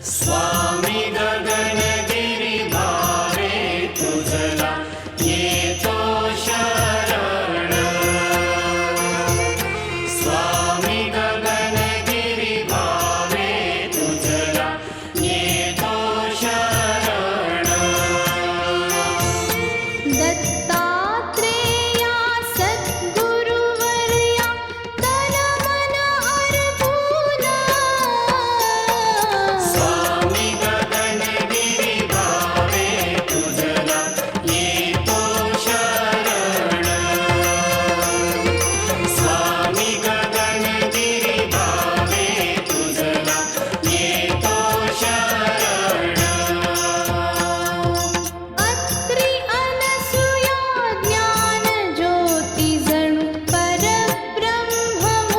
स्वामी गगनगिरी भावे तुझला येतो शरण स्वामी गगनगिरी भावे तुझला येतो शरण दत्तात्रेया सद्गुरुवर्या तन मन अर्पून स्वामी गगनगिरी भावे तुझला येतो शरण स्वामी गगनगिरी भावे तुझला येतो शरण अत्रि अनसूया ज्ञान ज्योती जणू परब्रह्ममूर्ती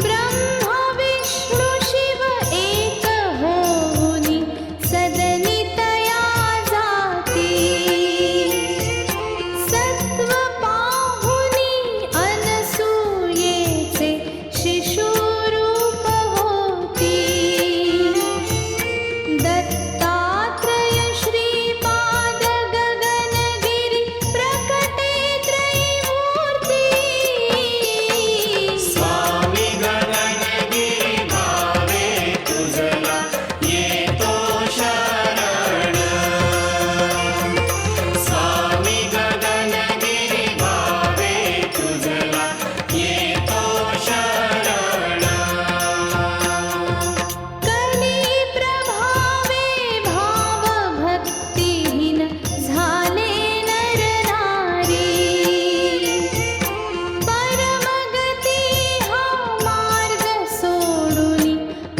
ब्रह्मा विष्णू शिव एक होऊनी सदनी तया जाती सत्व पाहुनी अनसूयेचे शिशुरूप होती दत्तात्रय श्रीपाद गगनगिरी प्रकटे त्रयमूर्ती स्वामी गगनगिरी भावे तुझला येतो शरण स्वामी गगनगिरी भावे तुझला येतो शरण कली प्रभावे भाव भक्तिहीन झाले नर नारी परमगती हा मार्ग सोडूनी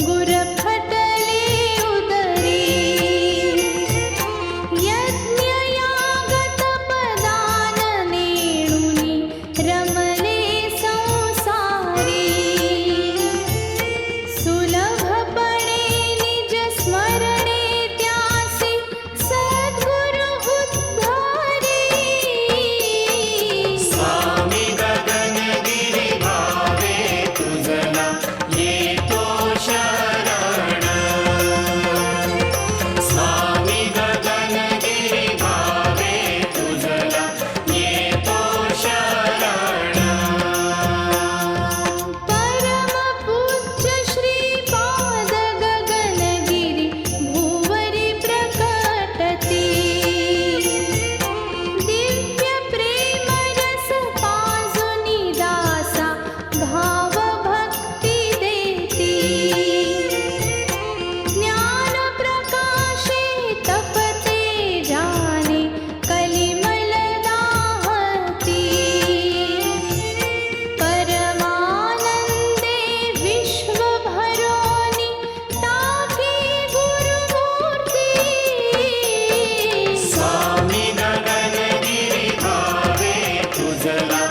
गुरफटले उदरी यज्ञ याग तपदान नेणुनी रमले संसारी सुलभपणे निज स्मरणे त्यासी सद्गुरु उद्धारी स्वामी गगनगिरी भावे तुझला येतो शरण स्वामी गगनगिरी भावे तुझला येतो शरण परम पूज्य श्रीपाद गगनगिरी भुवरी प्रकटती दिव्य प्रेम रस पाजुनी दासा भाव भक्ती देती ज्ञान प्रकाशे तपते जाने कलिमल दाहती परमानंदे विश्व भरोनी टाके गुरुमूर्ती स्वामी गगनगिरी भावे तुझला